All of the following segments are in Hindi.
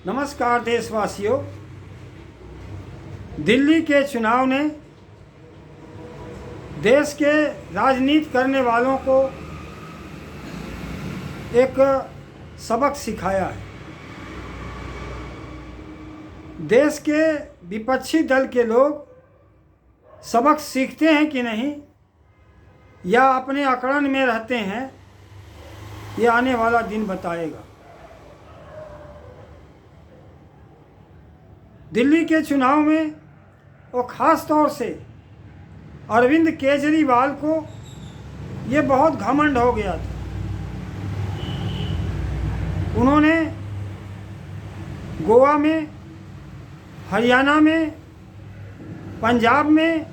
नमस्कार देशवासियों। दिल्ली के चुनाव ने देश के राजनीति करने वालों को एक सबक सिखाया है। देश के विपक्षी दल के लोग सबक सीखते हैं कि नहीं या अपने अकड़न में रहते हैं, ये आने वाला दिन बताएगा। दिल्ली के चुनाव में और ख़ास तौर से अरविंद केजरीवाल को ये बहुत घमंड हो गया था। उन्होंने गोवा में, हरियाणा में, पंजाब में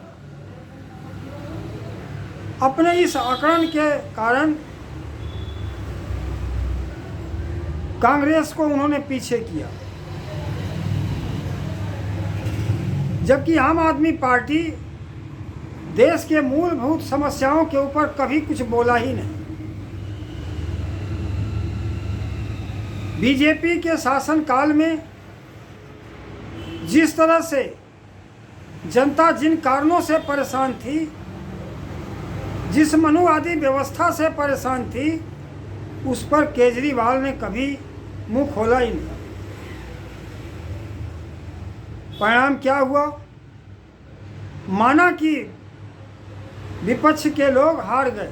अपने इस आकलन के कारण कांग्रेस को उन्होंने पीछे किया, जबकि आम आदमी पार्टी देश के मूलभूत समस्याओं के ऊपर कभी कुछ बोला ही नहीं। बीजेपी के शासनकाल में जिस तरह से जनता जिन कारणों से परेशान थी, जिस मनुवादी व्यवस्था से परेशान थी, उस पर केजरीवाल ने कभी मुंह खोला ही नहीं। परिणाम क्या हुआ? माना कि विपक्ष के लोग हार गए,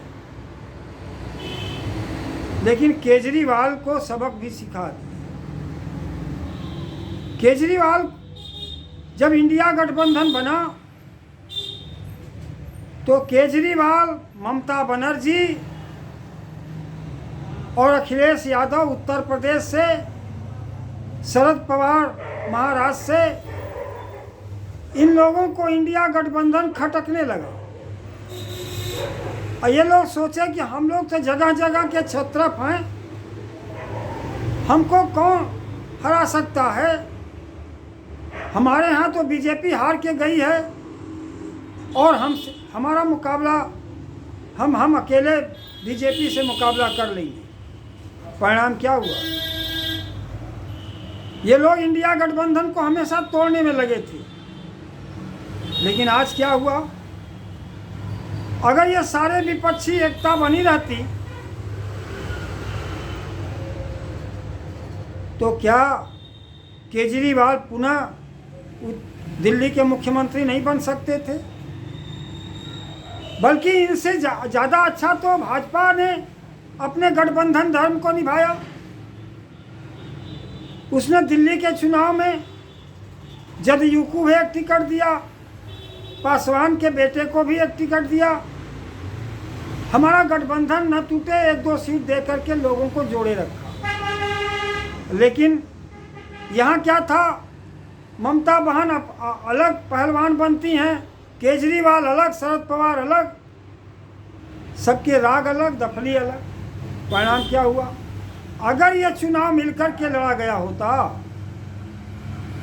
लेकिन केजरीवाल को सबक भी सिखा दिया। केजरीवाल जब इंडिया गठबंधन बना तो केजरीवाल, ममता बनर्जी और अखिलेश यादव उत्तर प्रदेश से, शरद पवार महाराष्ट्र से, इन लोगों को इंडिया गठबंधन खटकने लगा। और ये लोग सोचे कि हम लोग तो जगह जगह के क्षत्रप हैं, हमको कौन हरा सकता है। हमारे यहाँ तो बीजेपी हार के गई है और हमारा मुकाबला हम अकेले बीजेपी से मुकाबला कर लेंगे। परिणाम क्या हुआ? ये लोग इंडिया गठबंधन को हमेशा तोड़ने में लगे थे, लेकिन आज क्या हुआ? अगर ये सारे विपक्षी एकता बनी रहती तो क्या केजरीवाल पुनः दिल्ली के मुख्यमंत्री नहीं बन सकते थे? बल्कि इनसे ज़्यादा अच्छा तो भाजपा ने अपने गठबंधन धर्म को निभाया। उसने दिल्ली के चुनाव में जदयू को भी एक टिकट दिया, पासवान के बेटे को भी एक टिकट दिया। हमारा गठबंधन न टूटे, एक दो सीट दे करके लोगों को जोड़े रखा। लेकिन यहाँ क्या था? ममता बहन अलग पहलवान बनती हैं, केजरीवाल अलग, शरद पवार अलग, सबके राग अलग, दफली अलग। परिणाम क्या हुआ? अगर यह चुनाव मिलकर के लड़ा गया होता,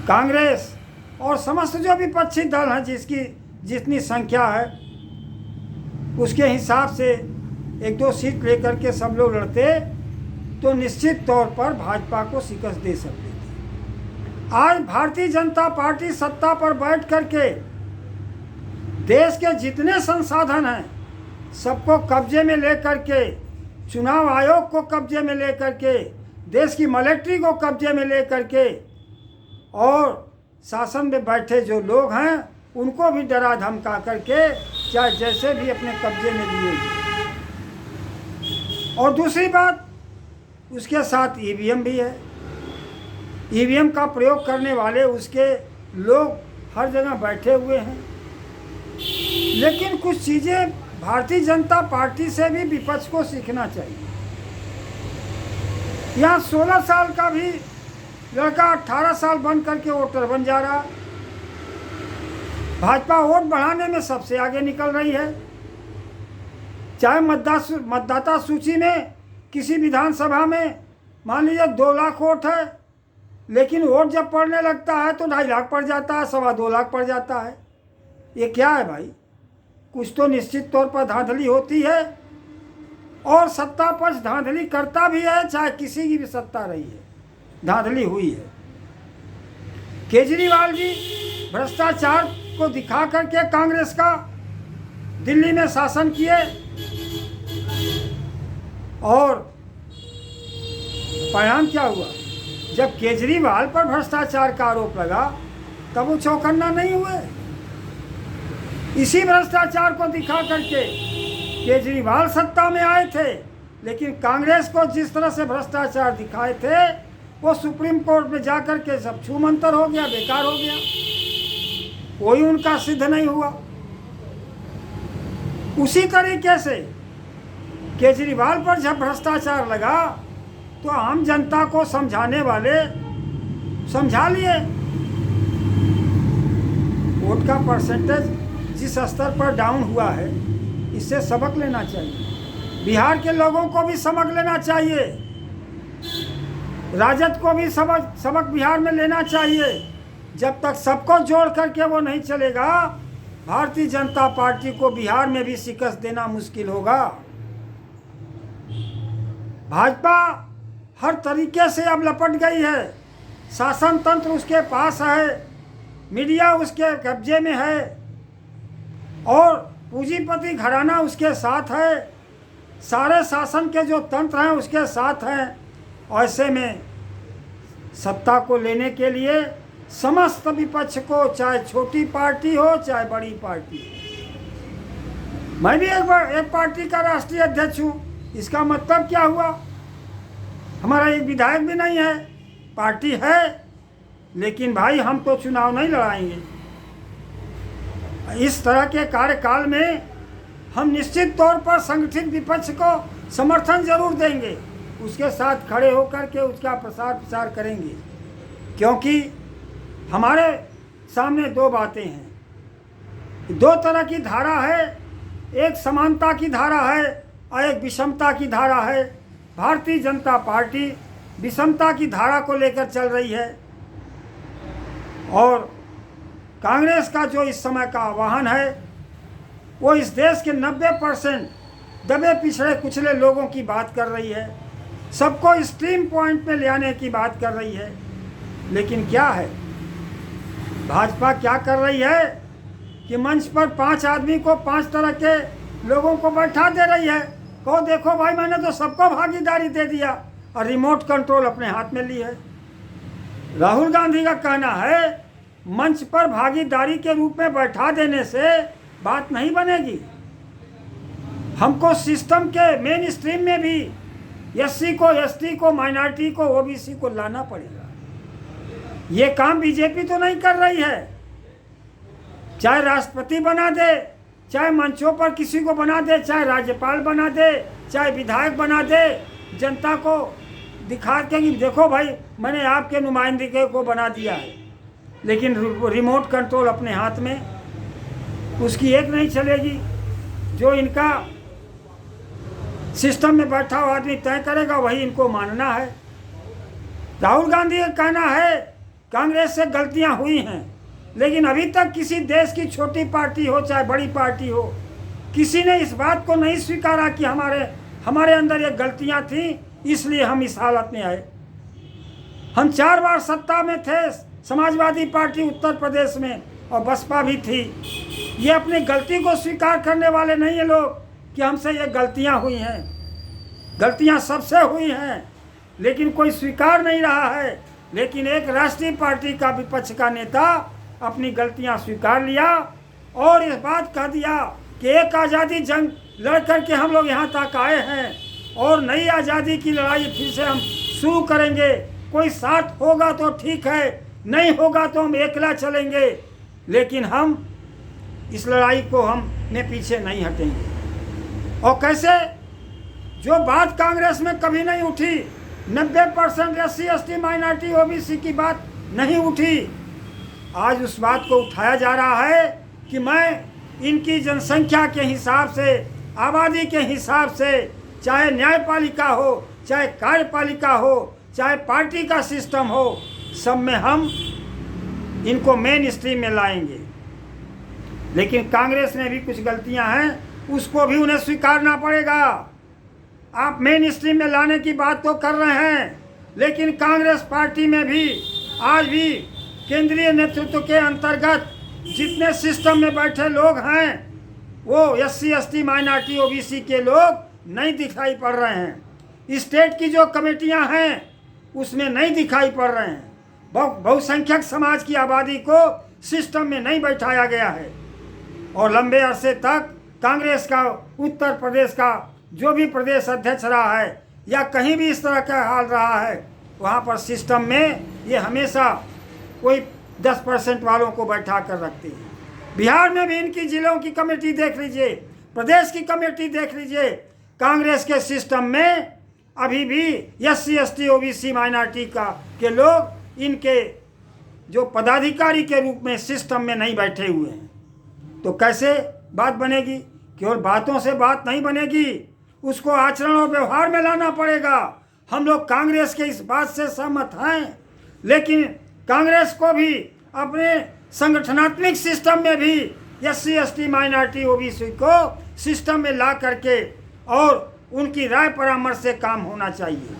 कांग्रेस और समस्त जो विपक्षी दल हैं, जिसकी जितनी संख्या है उसके हिसाब से एक दो सीट लेकर के सब लोग लड़ते तो निश्चित तौर पर भाजपा को शिकस्त दे सकते थे। आज भारतीय जनता पार्टी सत्ता पर बैठ करके देश के जितने संसाधन हैं सबको कब्जे में लेकर के, चुनाव आयोग को कब्जे में लेकर के, देश की मिलिट्री को कब्जे में लेकर के, और शासन में बैठे जो लोग हैं उनको भी डरा धमका करके चाहे जैसे भी अपने कब्जे में लिए। और दूसरी बात, उसके साथ ईवीएम भी है। ईवीएम का प्रयोग करने वाले उसके लोग हर जगह बैठे हुए हैं। लेकिन कुछ चीज़ें भारतीय जनता पार्टी से भी विपक्ष को सीखना चाहिए। यहाँ 16 साल का भी लड़का 18 साल बन करके वोटर बन जा रहा। भाजपा वोट बढ़ाने में सबसे आगे निकल रही है। चाहे मतदाता सूची में किसी विधानसभा में मान लीजिए 2 लाख वोट है, लेकिन वोट जब पड़ने लगता है तो 2.5 लाख पड़ जाता है, 2.25 लाख पड़ जाता है। ये क्या है भाई? कुछ तो निश्चित तौर पर धांधली होती है, और सत्ता पक्ष धांधली करता भी है, चाहे किसी की भी सत्ता रही है, धांधली हुई है। केजरीवाल जी भ्रष्टाचार को दिखा करके कांग्रेस का दिल्ली में शासन किए और परिणाम क्या हुआ? जब केजरीवाल पर भ्रष्टाचार का आरोप लगा तब वो चौकन्ना नहीं हुए। इसी भ्रष्टाचार को दिखा करके केजरीवाल सत्ता में आए थे, लेकिन कांग्रेस को जिस तरह से भ्रष्टाचार दिखाए थे वो सुप्रीम कोर्ट में जाकर के सब छूमंतर हो गया, बेकार हो गया, कोई उनका सिद्ध नहीं हुआ। उसी तरीके से केजरीवाल पर जब भ्रष्टाचार लगा तो आम जनता को समझाने वाले समझा लिए। वोट का परसेंटेज जिस स्तर पर डाउन हुआ है, इससे सबक लेना चाहिए। बिहार के लोगों को भी सबक लेना चाहिए, राजद को भी सबक बिहार में लेना चाहिए। जब तक सबको जोड़ करके वो नहीं चलेगा, भारतीय जनता पार्टी को बिहार में भी शिकस्त देना मुश्किल होगा। भाजपा हर तरीके से अब लपट गई है, शासन तंत्र उसके पास है, मीडिया उसके कब्जे में है और पूंजीपति घराना उसके साथ है, सारे शासन के जो तंत्र हैं उसके साथ हैं। ऐसे में सत्ता को लेने के लिए समस्त विपक्ष को, चाहे छोटी पार्टी हो चाहे बड़ी पार्टी हो। मैं भी एक पार्टी का राष्ट्रीय अध्यक्ष हूँ। इसका मतलब क्या हुआ? हमारा एक विधायक भी नहीं है, पार्टी है, लेकिन भाई हम तो चुनाव नहीं लड़ाएंगे। इस तरह के कार्यकाल में हम निश्चित तौर पर संगठित विपक्ष को समर्थन जरूर देंगे, उसके साथ खड़े होकर के उसका प्रसार प्रचार करेंगे, क्योंकि हमारे सामने दो बातें हैं। दो तरह की धारा है, एक समानता की धारा है और एक विषमता की धारा है। भारतीय जनता पार्टी विषमता की धारा को लेकर चल रही है और कांग्रेस का जो इस समय का आह्वान है वो इस देश के 90% दबे पिछड़े कुचले लोगों की बात कर रही है, सबको स्ट्रीम पॉइंट में ले आने की बात कर रही है। लेकिन क्या है, भाजपा क्या कर रही है कि मंच पर 5 आदमी को 5 तरह के लोगों को बैठा दे रही है। कहो देखो भाई, मैंने तो सबको भागीदारी दे दिया और रिमोट कंट्रोल अपने हाथ में ली है। राहुल गांधी का कहना है मंच पर भागीदारी के रूप में बैठा देने से बात नहीं बनेगी, हमको सिस्टम के मेन स्ट्रीम में भी एससी को, एसटी को, माइनॉरिटी को, ओबीसी को लाना पड़ेगा। ये काम बीजेपी तो नहीं कर रही है। चाहे राष्ट्रपति बना दे, चाहे मंचों पर किसी को बना दे, चाहे राज्यपाल बना दे, चाहे विधायक बना दे, जनता को दिखा के कि देखो भाई मैंने आपके नुमाइंदगी को बना दिया है, लेकिन रिमोट कंट्रोल अपने हाथ में, उसकी एक नहीं चलेगी। जो इनका सिस्टम में बैठा हुआ आदमी तय करेगा वही इनको मानना है। राहुल गांधी का कहना है कांग्रेस से गलतियां हुई हैं, लेकिन अभी तक किसी देश की छोटी पार्टी हो चाहे बड़ी पार्टी हो, किसी ने इस बात को नहीं स्वीकारा कि हमारे अंदर ये गलतियां थी, इसलिए हम इस हालत में आए। हम 4 बार सत्ता में थे, समाजवादी पार्टी उत्तर प्रदेश में और बसपा भी थी। ये अपनी गलती को स्वीकार करने वाले नहीं है लोग कि हमसे ये गलतियां हुई हैं। गलतियां सबसे हुई हैं, लेकिन कोई स्वीकार नहीं रहा है। लेकिन एक राष्ट्रीय पार्टी का विपक्ष का नेता अपनी गलतियां स्वीकार लिया और इस बात कह दिया कि एक आज़ादी जंग लड़ करके हम लोग यहाँ तक आए हैं और नई आज़ादी की लड़ाई फिर से हम शुरू करेंगे। कोई साथ होगा तो ठीक है, नहीं होगा तो हम अकेला चलेंगे, लेकिन हम इस लड़ाई को हमने पीछे नहीं हटेंगे। और कैसे? जो बात कांग्रेस में कभी नहीं उठी, 90% एससी एसटी माइनॉरिटी ओबीसी की बात नहीं उठी, आज उस बात को उठाया जा रहा है कि मैं इनकी जनसंख्या के हिसाब से, आबादी के हिसाब से, चाहे न्यायपालिका हो, चाहे कार्यपालिका हो, चाहे पार्टी का सिस्टम हो, सब में हम इनको मेन स्ट्रीम में लाएंगे। लेकिन कांग्रेस में भी कुछ गलतियां हैं, उसको भी उन्हें स्वीकारना पड़ेगा। आप मेन स्ट्रीम में लाने की बात तो कर रहे हैं, लेकिन कांग्रेस पार्टी में भी आज भी केंद्रीय नेतृत्व के अंतर्गत जितने सिस्टम में बैठे लोग हैं वो SC ST माइनॉरिटी OBC के लोग नहीं दिखाई पड़ रहे हैं। स्टेट की जो कमेटियां हैं उसमें नहीं दिखाई पड़ रहे हैं। बहुसंख्यक समाज की आबादी को सिस्टम में नहीं बैठाया गया है। और लंबे अरसे तक कांग्रेस का उत्तर प्रदेश का जो भी प्रदेश अध्यक्ष रहा है या कहीं भी इस तरह का हाल रहा है, वहाँ पर सिस्टम में ये हमेशा कोई 10% वालों को बैठा कर रखते हैं। बिहार में भी इनकी जिलों की कमेटी देख लीजिए, प्रदेश की कमेटी देख लीजिए, कांग्रेस के सिस्टम में अभी भी SC ST OBC माइनॉरिटी के लोग इनके जो पदाधिकारी के रूप में सिस्टम में नहीं बैठे हुए हैं। तो कैसे बात बनेगी? केवल बातों से बात नहीं बनेगी, उसको आचरण और व्यवहार में लाना पड़ेगा। हम लोग कांग्रेस के इस बात से सहमत हैं, लेकिन कांग्रेस को भी अपने संगठनात्मक सिस्टम में भी SC ST माइनॉरिटी OBC को सिस्टम में ला करके और उनकी राय परामर्श से काम होना चाहिए।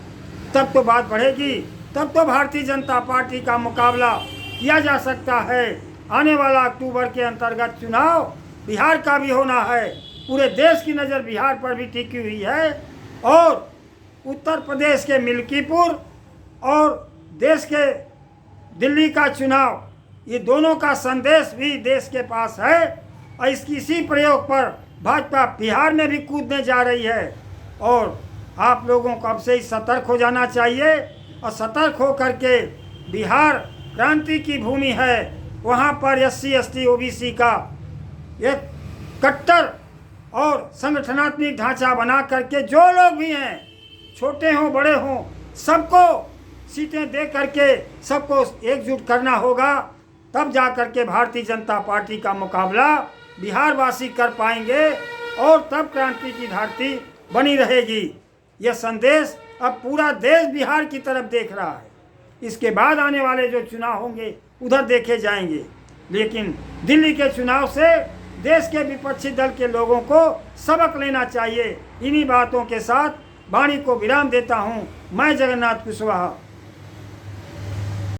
तब तो बात बढ़ेगी, तब तो भारतीय जनता पार्टी का मुकाबला किया जा सकता है। आने वाला अक्टूबर के अंतर्गत चुनाव बिहार का भी होना है। पूरे देश की नज़र बिहार पर भी टिकी हुई है और उत्तर प्रदेश के मिल्कीपुर और देश के दिल्ली का चुनाव, ये दोनों का संदेश भी देश के पास है। और इसी प्रयोग पर भाजपा बिहार में भी कूदने जा रही है। और आप लोगों को अब से ही सतर्क हो जाना चाहिए और सतर्क हो करके, बिहार क्रांति की भूमि है, वहाँ पर SC ST OBC का एक कट्टर और संगठनात्मक ढांचा बना करके जो लोग भी हैं, छोटे हों बड़े हों, सबको सीटें दे करके सबको एकजुट करना होगा। तब जा करके भारतीय जनता पार्टी का मुकाबला बिहार वासी कर पाएंगे और तब क्रांति की धरती बनी रहेगी। यह संदेश अब पूरा देश बिहार की तरफ देख रहा है। इसके बाद आने वाले जो चुनाव होंगे उधर देखे जाएंगे, लेकिन दिल्ली के चुनाव से देश के विपक्षी दल के लोगों को सबक लेना चाहिए। इन्हीं बातों के साथ वाणी को विराम देता हूँ। मैं जगन्नाथ कुशवाहा।